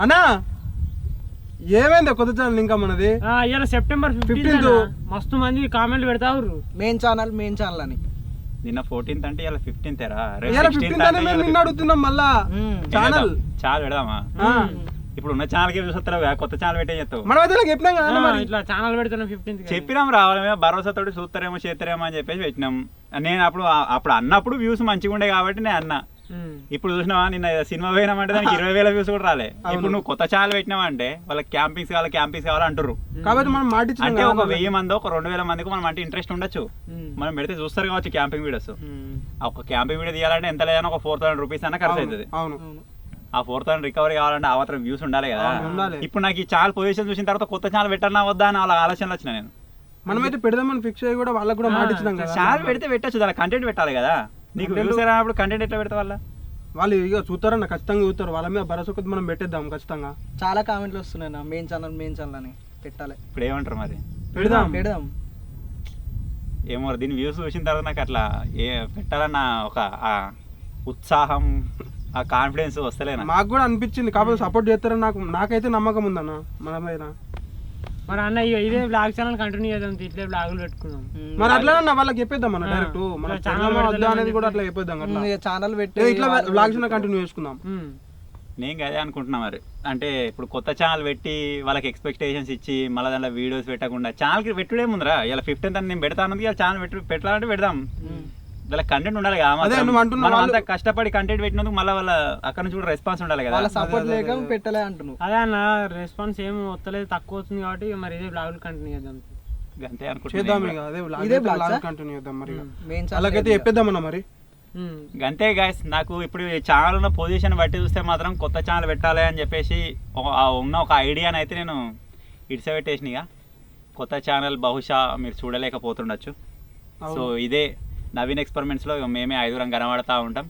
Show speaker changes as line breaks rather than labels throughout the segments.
అన్నా ఏమైంది కొత్త ఛానల్ ఇంకా మనది
ఇవాళ సెప్టెంబర్ 15 మస్తు మంది కామెంట్లు పెడతారు
మెయిన్ ఛానల్ అని.
నిన్న 14th అంటే ఇలా 15th
నిన్న అడుగుతున్నాం మళ్ళా ఛానల్
చాలా పెడదామా? ఇప్పుడు ఉన్న ఛానల్ కి చూస్తారా, కొత్త ఛానల్ పెట్టే చెప్తావు.
మనం అయితే చెప్పినాం కదా
ఇట్లా ఛానల్ పెడుతున్నాం 15th
చెప్పినాం రావాలమే భరోసాతో చూస్తారేమో చేస్తారేమో అని చెప్పేసి పెట్టినాం. నేను అప్పుడు అన్నప్పుడు వ్యూస్ మంచిగా ఉండే కాబట్టి నేను అన్నా. ఇప్పుడు చూసినావా నిన్న సినిమా పోయినామంటే దానికి 20,000 వ్యూస్ కూడా రాలే. ఇప్పుడు నువ్వు కొత్త ఛానల్ పెట్టినావా అంటే వాళ్ళకి క్యాంపింగ్స్ కావాలి అంటారు.
కాబట్టి మనం
అంటే ఒక 1000 మంది ఒక 2000 మందికి మనం అంటే ఇంట్రెస్ట్ ఉండొచ్చు. మనం పెడితే చూస్తారు కావచ్చు క్యాంపింగ్ వీడియోస్. ఒక క్యాంపింగ్ వీడియో తీయాలంటే ఎంత లేదన్నా ఒక 4,000 రూపీస్ అన్న ఖర్చు అవుతుంది. ఆ 4,000 రికవరీ కావాలంటే ఆ మాత్రం వ్యూస్ ఉండాలి కదా. ఇప్పుడు నాకు ఈ ఛానల్ పొజిషన్ చూసిన తర్వాత కొత్త ఛానల్ పెట్టాలన్నా వద్దా అని వాళ్ళ ఆలోచనలు వచ్చిన నేను.
మనమైతే పెడదామని ఫిక్స్ అయ్యి కూడా వాళ్ళకి కూడా మాటిచ్చినాం కదా.
ఛానల్ పెడితే పెట్టచ్చు, దాని కంటెంట్ పెట్టాలి కదా. నీకు వ్యూస్ రానప్పుడు కంటెంట్ ఎట్లా పెడతా
వాళ్ళు ఇక చూస్తారన్న ఖచ్చితంగా చూస్తారు. వాళ్ళ మీద భరోసా కొద్ది మనం పెట్టేద్దాం ఖచ్చితంగా.
చాలా కామెంట్లు వస్తున్నాయి నా మెయిన్ ఛానల్ అని పెట్టాలి.
ఇప్పుడు ఏమంటారు మరి?
పెడదాం
ఏమో దీని వ్యూస్ చూసిన తర్వాత నాకు అట్లా పెట్టాలన్న ఒక ఉత్సాహం ఆ కాన్ఫిడెన్స్ వస్తలేనా.
మాకు కూడా అనిపించింది కాబట్టి సపోర్ట్ చేస్తారని నాకైతే నమ్మకం ఉందన్న మన మీద.
మరి అన్న ఇదే బ్లాగ్ ఛానల్ కంటిన్యూ చేద్దాం, ఇట్లే బ్లాగులు పెట్టుకుందాం.
మరి అట్లా వాళ్ళకి చెప్పేద్దాం అన్న డైరెక్ట్ మన ఛానల్ వద్దా అనేది కూడా అట్లా చెప్పేద్దాం.
ఛానల్ పెట్టి
ఇట్లా బ్లాగ్ ఛానల్ కంటిన్యూ చేసుకుందాం.
నేను అదే అనుకుంటున్నా. మరి అంటే ఇప్పుడు కొత్త ఛానల్ పెట్టి వాళ్ళకి ఎక్స్పెక్టేషన్స్ ఇచ్చి మళ్ళీ దాంట్లో వీడియోస్ పెట్టకుండా ఛానల్కి పెట్టుడే ముందరా. ఇలా 15th అని నేను పెడతాను, ఇలా ఛానల్ పెట్టాలంటే పెడదాం. ఇలా కంటెంట్ ఉండాలి కదా. కష్టపడి కంటెంట్ పెట్టినందుకు మళ్ళీ వాళ్ళ అక్కడ నుంచి కూడా రెస్పాన్స్ ఉండాలి కదా.
సపోర్ట్ లేక పెట్టలే అంటున్నావు.
అదే అన్న రెస్పాన్స్ ఏం వస్తలేదు, తక్కువ వస్తుంది కాబట్టి మరి ఇదే బ్లాగులు కంటిన్యూ చేద్దాం.
అంతే అనుకుంటున్నాం.
మరి
అంతే గైస్. నాకు ఇప్పుడు ఛానల్ ఉన్న పొజిషన్ బట్టి చూస్తే మాత్రం కొత్త ఛానల్ పెట్టాలి అని చెప్పేసి ఉన్న ఒక ఐడియాని అయితే నేను ఇడిసబెట్టేసినగా. కొత్త ఛానల్ బహుశా మీరు చూడలేకపోతుండొచ్చు. సో ఇదే నవీన్ ఎక్స్పెరిమెంట్స్లో మేమే 5 కనబడతా ఉంటాం.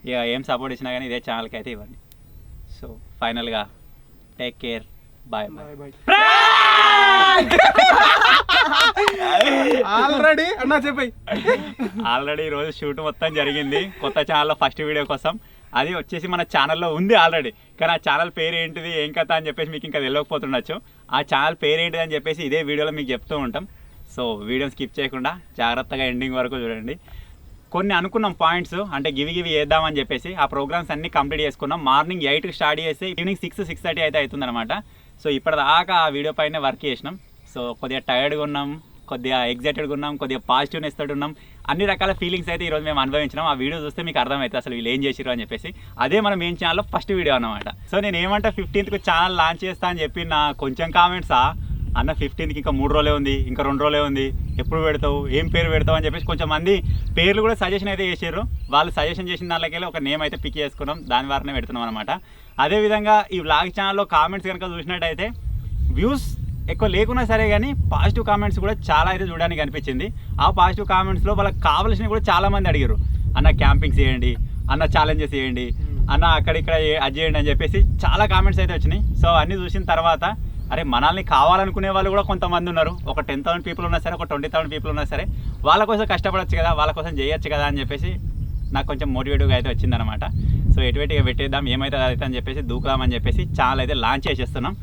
ఇక ఏం సపోర్ట్ ఇచ్చినా కానీ ఇదే ఛానల్కి అయితే ఇవ్వండి. సో ఫైనల్గా take care, bye bye. Already ఈరోజు షూట్ మొత్తం జరిగింది కొత్త ఛానల్లో ఫస్ట్ వీడియో కోసం. అది వచ్చేసి మన ఛానల్లో ఉంది ఆల్రెడీ, కానీ ఆ ఛానల్ పేరు ఏంటిది ఏం కథ అని చెప్పేసి మీకు ఇంకా తెలియకపోతుండొచ్చు. ఆ ఛానల్ పేరు ఏంటిది అని చెప్పేసి ఇదే వీడియోలో మీకు చెప్తూ ఉంటాం. సో వీడియోని స్కిప్ చేయకుండా జాగ్రత్తగా ఎండింగ్ వరకు చూడండి. కొన్ని అనుకున్నాం పాయింట్స్, అంటే గివి చేద్దామని చెప్పేసి ఆ ప్రోగ్రామ్స్ అన్నీ కంప్లీట్ చేసుకున్నాం. మార్నింగ్ 8కి స్టార్ట్ చేస్తే ఈవినింగ్ 6-6:30 అయితే అవుతుందన్నమాట. సో ఇప్పటిదాకా ఆ వీడియో పైన వర్క్ చేసినాం. సో కొద్దిగా టైర్డ్గా ఉన్నాం, కొద్దిగా ఎగ్జైటెడ్గా ఉన్నాం, కొద్దిగా పాజిటివ్నెస్ తోటి ఉన్నాం. అన్ని రకాల ఫీలింగ్స్ అయితే ఈరోజు మేము అనుభవించినాం. ఆ వీడియో చూస్తే మీకు అర్థమవుతుంది అసలు వీళ్ళు ఏం చేసిరు అని చెప్పేసి. అదే మనం ఏం ఛానల్లో ఫస్ట్ వీడియో అన్నమాట. సో నేను ఏమంటే 15th ఛానల్ లాంచ్ చేస్తా అని చెప్పి నా కొంచెం కామెంట్సా అన్న 15th ఇంకా 3 రోజులే ఉంది, ఇంకా 2 రోజులే ఉంది, ఎప్పుడు పెడతావు, ఏం పేరు పెడతావు అని చెప్పేసి కొంచెం మంది పేర్లు కూడా సజెషన్ అయితే చేసారు. వాళ్ళు సజెషన్ చేసిన దానిలోకి ఒక నేమ్ అయితే పిక్ చేసుకున్నాం, దాని వారనే పెడుతున్నాం అనమాట. అదేవిధంగా ఈ వ్లాగ్ ఛానల్లో కామెంట్స్ కనుక చూసినట్టయితే వ్యూస్ ఎక్కువ లేకున్నా సరే కానీ పాజిటివ్ కామెంట్స్ కూడా చాలా అయితే చూడడానికి అనిపించింది. ఆ పాజిటివ్ కామెంట్స్లో వాళ్ళకి కావాల్సినవి కూడా చాలామంది అడిగారు. అన్న క్యాంపింగ్స్ చేయండి, అన్న ఛాలెంజెస్ చేయండి, అన్న అక్కడిక్కడ అది చేయండి అని చెప్పేసి చాలా కామెంట్స్ అయితే వచ్చినాయి. సో అన్నీ చూసిన తర్వాత అరే మనల్ని కావాలనుకునే వాళ్ళు కూడా కొంతమంది ఉన్నారు. ఒక 10,000 పీపుల్ ఉన్నా సరే, ఒక 20,000 పీపుల్ ఉన్నా సరే, వాళ్ళ కోసం కష్టపడవచ్చు కదా, వాళ్ళ కోసం చేయొచ్చు కదా అని చెప్పేసి నాకు కొంచెం మోటివేటివ్గా అయితే వచ్చిందనమాట. సో ఎటువంటిగా పెట్టేద్దాం, ఏమైతే అయితే అని చెప్పేసి దూకుదామని చెప్పేసి ఛానల్ అయితే లాంచ్ చేసేస్తున్నాం.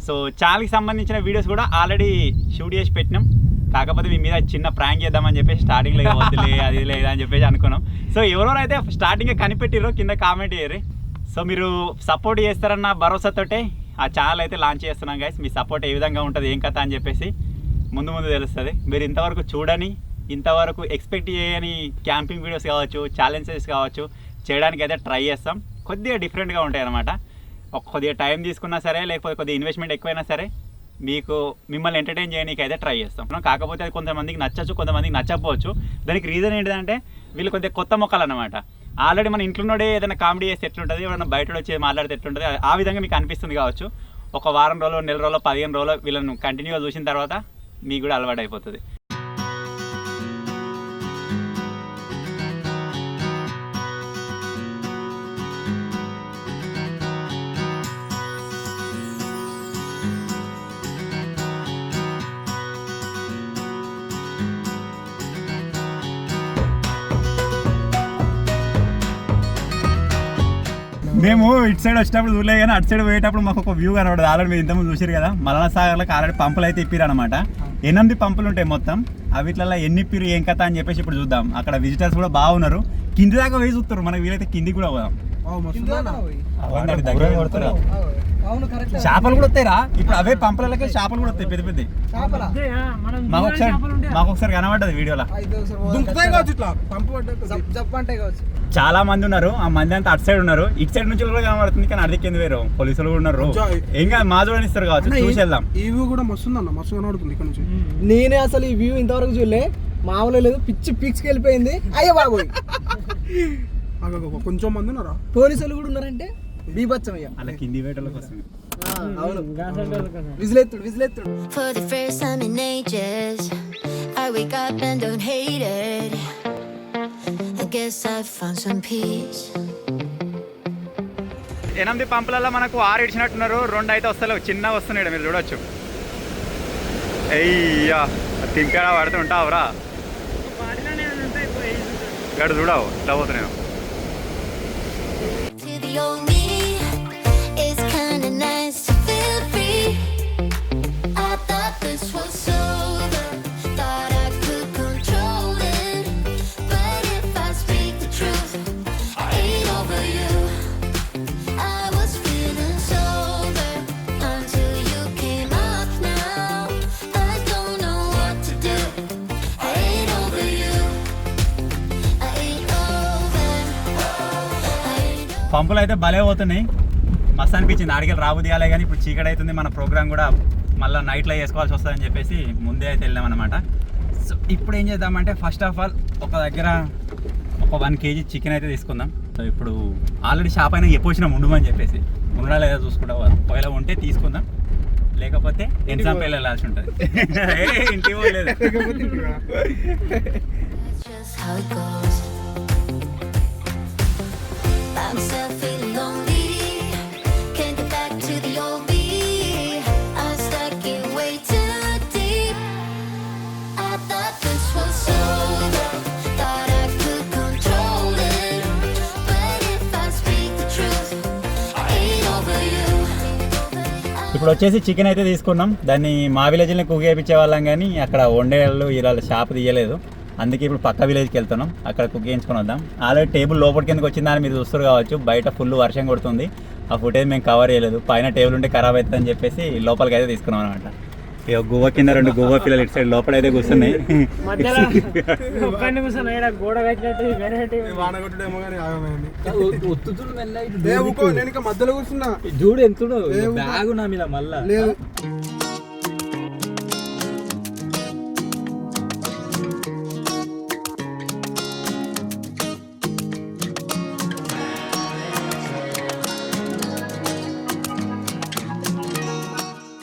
సో ఛానల్కి సంబంధించిన వీడియోస్ కూడా ఆల్రెడీ షూట్ చేసి పెట్టినాం. కాకపోతే మీ మీద చిన్న ప్రాంక్ చేద్దామని చెప్పేసి స్టార్టింగ్లో వద్దులే అది లేదా అని చెప్పేసి అనుకున్నాం. సో ఎవరెవరైతే స్టార్టింగే కనిపెట్టిరో కింద కామెంట్ చేయరు. సో మీరు సపోర్ట్ చేస్తారన్న భరోసాతోటే ఆ ఛానల్ అయితే లాంచ్ చేస్తున్నాం గైస్. మీ సపోర్ట్ ఏ విధంగా ఉంటుంది, ఏం కథ అని చెప్పేసి ముందు తెలుస్తుంది. మీరు ఇంతవరకు చూడని, ఇంతవరకు ఎక్స్పెక్ట్ చేయని క్యాంపింగ్ వీడియోస్ కావచ్చు, ఛాలెంజెస్ కావచ్చు చేయడానికి అయితే ట్రై చేస్తాం. కొద్దిగా డిఫరెంట్గా ఉంటాయి అన్నమాట. కొద్దిగా టైం తీసుకున్నా సరే, లేకపోతే కొద్దిగా ఇన్వెస్ట్మెంట్ ఎక్కువైనా సరే మిమ్మల్ని ఎంటర్టైన్ చేయడానికి అయితే ట్రై చేస్తాం. కాకపోతే అది కొంతమందికి నచ్చచ్చు, కొంతమందికి నచ్చకపోవచ్చు. దానికి రీజన్ ఏంటంటే వీళ్ళు కొద్దిగా కొత్త మొక్కలు అన్నమాట. ఆల్రెడీ మన ఇంట్లోనే ఏదైనా కామెడీ చేస్తే ఎట్లుంటుంది, ఏదైనా బయట వచ్చి మాట్లాడితే ఎట్లుంటుంది, ఆ విధంగా మీకు అనిపిస్తుంది కావచ్చు. ఒక వారం రోజులు, నెల రోజులు, 15 రోజులు వీళ్ళను కంటిన్యూగా చూసిన తర్వాత మీకు కూడా అలవాటు అయిపోతుంది. మేము ఇటు సైడ్ వచ్చినప్పుడు చూడలే కానీ అటు సైడ్ పోయేటప్పుడు మాకు ఒక వ్యూ కనబడదు. ఆల్రెడీ మీరు ఇంతకుముందు చూసారు కదా, మలనా సాగర్లకు ఆల్రెడీ పంపులు అయితే ఇప్పిరు అనమాట. 8 పంపులు ఉంటాయి మొత్తం. అవిట్లలో ఎన్ని ఇప్పిరు ఏం కథ అని చెప్పేసి ఇప్పుడు చూద్దాం. అక్కడ విజిటర్స్ కూడా బాగున్నారు. కింది దాకా వేసి చూస్తారు, మనకి వీలైతే కిందికి కూడా పోదాం. చేపలు కూడా వస్తాయిరా ఇప్పుడు, అవే పంపులకి చేపలు కూడా వస్తాయి పెద్ద పెద్ద. మాకు ఒకసారి కనబడ్డది వీడియోలో. చాలా మంది ఉన్నారు, ఆ మంది అంతా అటు సైడ్ ఉన్నారు, ఇటు సైడ్ నుంచి కూడా కనబడుతుంది కానీ అడిగి కింద వేరు పోలీసులు కూడా ఉన్నారు. ఏం కాదు మా చూడని ఇస్తారు కావచ్చు, చూసి వెళ్దాం.
ఈ వ్యూ కూడా మస్తు ఉందన్న, మస్తు కనబడుతుంది ఇక్కడ నుంచి.
నేనే అసలు ఈ వ్యూ ఇంతవరకు చూడలే, మామూలు లేదు, పిచ్చి పిక్స్కి వెళ్ళిపోయింది. అయ్యో బాబోయ్,
కొంచెం మంది ఉన్నారా,
పోలీసులు కూడా ఉన్నారంటే బీభత్సం ఇక.
అలా కింది వేటల కోసం
అవును, విజిలెత్తుడు విజిలెత్తుడు.
For the first time in ages, I wake up and don't hate it. I guess I found some peace.
8 పంపులలో మనకు 6 ఇచ్చినట్టున్నారు, 2 అయితే వస్తలేవు, చిన్నగా వస్తున్నాయి మీరు చూడొచ్చు. అయ్యా తింకాడ పడుతుంటావురా, ఇక్కడ చూడవు ఇట్లా పోతున్నావు.
To the old me, it's kinda nice to feel free. I thought this was over, thought I could control it. But if I speak the truth, I ain't over you. I was feeling sober until you came up now. I don't know what to do. I ain't over you. I ain't over. I ain't
పంపులు అయితే భలే పోతున్నాయి, మస్తు అనిపించింది. ఆడికెళ్ళి రాబుదియాలే కానీ ఇప్పుడు చీకటి అవుతుంది, మన ప్రోగ్రామ్ కూడా మళ్ళీ నైట్లో చేసుకోవాల్సి వస్తుందని చెప్పేసి ముందే అయితే వెళ్ళామన్నమాట. సో ఇప్పుడు ఏం చేద్దామంటే ఫస్ట్ ఆఫ్ ఆల్ ఒక దగ్గర ఒక 1 kg చికెన్ అయితే తీసుకుందాం. సో ఇప్పుడు ఆల్రెడీ షాప్ అయినా ఎప్పుడు ఉండమని చెప్పేసి ఉండడా లేదా చూసుకుంటా, ఒకవేళ ఉంటే తీసుకుందాం, లేకపోతే ఎగ్జాంపుల్ వెళ్ళాల్సి ఉంటుంది. ఇంటికి పోలేదు.
That's just how it goes. By myself feeling lonely, can't get back to the old me. I'm stuck in way too deep. I thought this was over, thought I could control it. But if I speak the truth, I ain't over you.
ఇప్పుడు వచ్చేసి chicken అయితే తీసుకున్నాం. దాన్ని మా విలేజ్లో cook చేయించే వాళ్ళం కానీ అక్కడ వండే వాళ్ళు ఇలా షాప్ తీయలేదు, అందుకే ఇప్పుడు పక్క విలేజ్కి వెళ్తున్నాం, అక్కడ కుక్ చేయించుకొని వద్దాం. ఆల్రెడీ టేబుల్ లోపలికి కిందకి వచ్చిందని మీరు చూస్తారు కావచ్చు, బయట ఫుల్ వర్షం కొడుతుంది, ఆ ఫుటేజ్ మేము కవర్ చేయలేదు. పైన టేబుల్ ఉంటే ఖరాబ్ అవుతుందని చెప్పేసి లోపలికి అయితే తీసుకున్నాం అనమాట. ఇక గువ్వ కింద 2 గువ్వ పిల్లలు ఇటు సైడ్ లోపల అయితే కూర్చున్నాయి.
గోడ కట్టినట్టు
వానగొట్టడేమో కానీ ఆగమైంది. నేను ఇంకా మధ్యలో కూర్చున్నా,
చూడు ఎంత బ్యాగ్ నా మీద మళ్ళా
లేదు.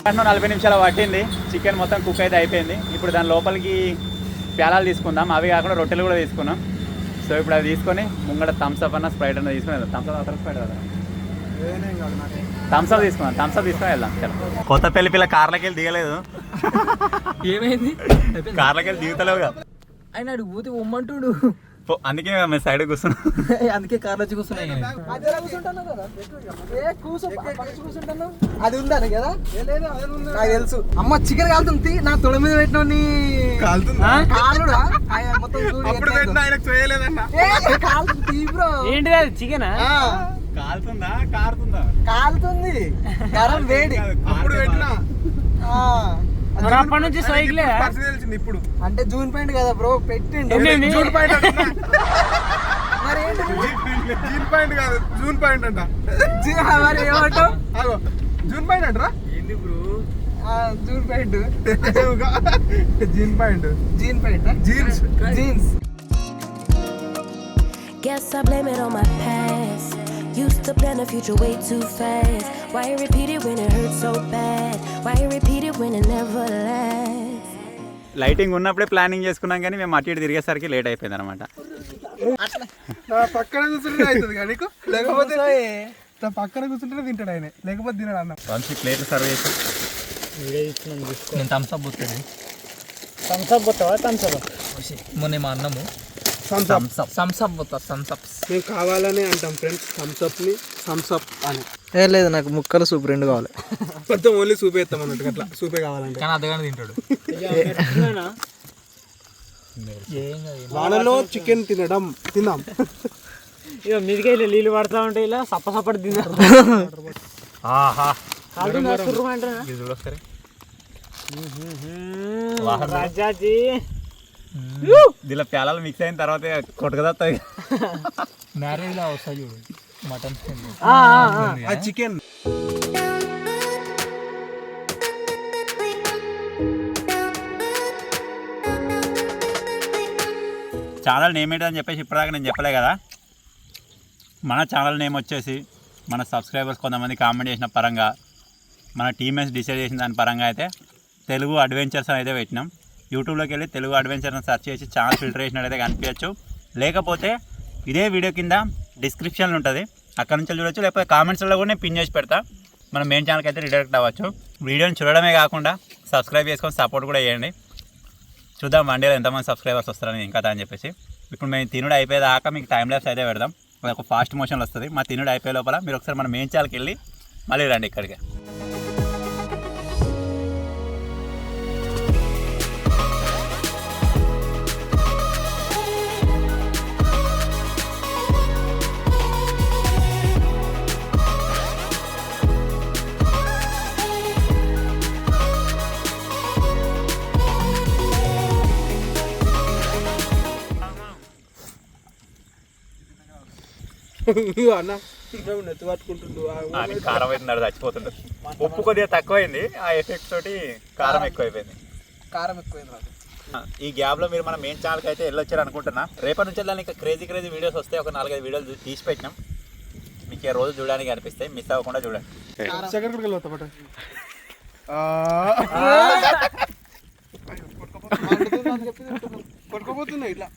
అన్న 40 నిమిషాలు పట్టింది, చికెన్ మొత్తం కుక్ అయితే అయిపోయింది. ఇప్పుడు దాని లోపలికి ప్యాలాలు తీసుకుందాం, అవి కాకుండా రొట్టెలు కూడా తీసుకున్నాం. సో ఇప్పుడు అది తీసుకొని ముంగడ థమ్స్అప్ అన్న స్ప్రైట్ అన్న తీసుకుని వెళ్దాం. థమ్స్అప్ స్ప్రైట్ థమ్స్అప్ తీసుకున్నాం, థమ్స్అప్ తీసుకొని వెళ్దాం. చలో, కొత్త పెళ్లి పిల్ల కార్లకి వెళ్ళి దిగలేదు.
ఏమైంది,
కార్లకి వెళ్ళి దిగుతలేవు కదా,
ఆయన అడుగు పోతే ఉమ్మంటుడు,
అందుకే మేము సైడ్ కూర్చున్నాం.
అందుకే కార్లో వచ్చి కూర్చున్నాయి. అది ఉందా కదా, నాకు తెలుసు. అమ్మ చికెన్ కాలుతుంది, నా తొడ మీద పెట్టిన
ఏంటిది అది చికెనా?
కాలుతుందా కారుతుందా?
కాలుతుంది, గరం వేడి.
అప్పుడు పెట్టినా
అప్పటి నుంచి సైకిలే
తెలిసింది ఇప్పుడు.
అంటే జూన్ పాయింట్ కదా బ్రో, పెట్టిండు.
జూన్ పాయింట్ మరి ఏంటి, జూన్ పాయింట్ కాదు జూన్ పాయింట్ అంట.
మరి ఏమంటావు,
జూన్ పాయింట్ అంటరా?
ఏంది bro, June point,
jean point,
jean point,
jeans
jeans.
Guess I blame it on my past. Used to plan the future way too fast. Why repeat it when it hurts so bad? Why repeat it when it never lasts?
Lighting ఉన్నప్పుడే planning చేసుకున్నాం కానీ మేము అటు ఇటు తిరిగేసరికి late అయిపోయింది అనమాట.
పక్కన కూర్చుంటే అవుతుంది కానీ లేకపోతే పక్కన కూర్చుంటే తింటాడు ఆయన, లేకపోతే తినడు అన్న.
వంశీ ప్లేట్ సర్వ్ చేసి
నేను థమ్స్అప్ పోతాను.
థమ్స్అప్ పోతావా? థమ్స్అప్
మొన్న మా అన్నము సంసప్ పోతా సంసప్.
మేము కావాలని అంటాం ఫ్రెండ్స్ థమ్స్అప్ని థమ్స్అప్ అని.
ఏ లేదు నాకు ముక్కలు సూప్ 2 కావాలి.
మొత్తం ఓన్లీ సూపే ఇస్తాం అన్నట్టు అట్లా సూపే కావాలంటే.
కానీ అద్దగానే తింటాడు.
వానలో చికెన్ తిందాం.
ఇక మీదికి వెళ్ళి నీళ్ళు పడతా ఉంటే ఇలా సప్పటి తిన్నారు. రాజాజీ
దీనిలో పేలాలు మిక్స్ అయిన తర్వాత కొట్టుకదత్తాయి.
మ్యారేజ్ లో వస్తాయి చూడు మటన్
ఆ చికెన్
ఛానల్ నేమ్ ఏంటని చెప్పేసి ఇప్పటిదాకా నేను చెప్పలే కదా. మన ఛానల్ నేమ్ వచ్చేసి మన సబ్స్క్రైబర్స్ కొంతమంది కామెంట్ చేసిన పరంగా మన టీమేట్స్ డిసైడ్ చేసిన దాని పరంగా అయితే తెలుగు అడ్వెంచర్స్ అని అయితే పెట్టినాం. యూట్యూబ్లోకి వెళ్ళి తెలుగు అడ్వెంచర్స్ అని సెర్చ్ చేసి ఛానల్ ఫిల్టర్ చేసినట్టయితే కనిపించచ్చు. లేకపోతే ఇదే వీడియో కింద డిస్క్రిప్షన్లో ఉంటుంది, అక్కడ నుంచి చూడొచ్చు. లేకపోతే కామెంట్స్లో కూడా నేను పిన్ చేసి పెడతా. మన మెయిన్ ఛానల్కి అయితే రిడైరెక్ట్ అవ్వచ్చు. వీడియోని చూడడమే కాకుండా సబ్స్క్రైబ్ చేసుకొని సపోర్ట్ కూడా చేయండి. చూద్దాం వన్ డేలో ఎంతమంది సబ్స్క్రైబర్స్ వస్తారని ఇంకా అని చెప్పేసి. ఇప్పుడు మేము తినుడు అయిపోయేదాకా మీకు టైం ల్యాప్స్ అయితే పెడదాం. అది ఒక ఫాస్ట్ మోషన్లో వస్తుంది. మా తినుడు అయిపోయే లోపల మీరు ఒకసారి మన మెయిన్ ఛానల్కి వెళ్ళి మళ్ళీ రండి ఇక్కడికి.
అన్న నెత్తి పట్టుకుంటుండు.
కారం అవుతుంది, చచ్చిపోతుండు. ఉప్పు కొద్దిగా తక్కువైంది, ఆ ఎఫెక్ట్ తోటి కారం ఎక్కువైపోయింది.
కారం ఎక్కువైంది.
ఈ గ్యాప్లో మీరు మన మెయిన్ ఛానల్కి అయితే వెళ్ళొచ్చారు అనుకుంటున్నా. రేపటి నుంచి వెళ్ళాలి ఇంకా క్రేజీ వీడియోస్ వస్తాయి. ఒక 4-5 వీడియోలు తీసి పెట్టినాం, మీకు ఏ రోజు చూడడానికి అనిపిస్తాయి. మిస్ అవ్వకుండా చూడండి.
పట్టుకోపోతున్నా ఇట్లా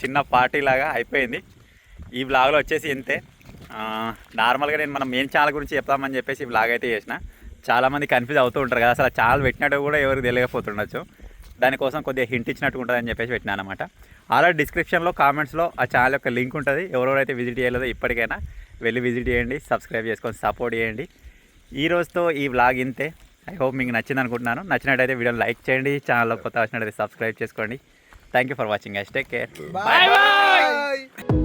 చిన్న పార్టీ లాగా అయిపోయింది. ఈ వ్లాగ్లో వచ్చేసి ఇంతే. నార్మల్గా నేను మన మెయిన్ ఛానల్ గురించి చెప్తామని చెప్పేసి ఈ వ్లాగ్ అయితే చేసిన. చాలామంది కన్ఫ్యూజ్ అవుతూ ఉంటారు కదా, అసలు ఛానల్ పెట్టినట్టు కూడా ఎవరికి తెలియకపోతుండొచ్చు. దానికోసం కొద్దిగా హింట్ ఇచ్చినట్టు ఉంటుందని చెప్పేసి పెట్టినా అనమాట. ఆల్రెడీ డిస్క్రిప్షన్లో కామెంట్స్లో ఆ ఛానల్ యొక్క లింక్ ఉంటుంది. ఎవరెవరైతే విజిట్ చేయలేదో ఇప్పటికైనా వెళ్ళి విజిట్ చేయండి, సబ్స్క్రైబ్ చేసుకొని సపోర్ట్ చేయండి. ఈ రోజుతో ఈ వ్లాగ్ ఇంతే. ఐ హోప్ మీకు నచ్చింది అనుకుంటున్నాను. నచ్చినట్టయితే వీడియోని లైక్ చేయండి, ఛానల్లో కొత్త వచ్చినట్టయితే సబ్స్క్రైబ్ చేసుకోండి. Thank you for watching. Take care.
Bye.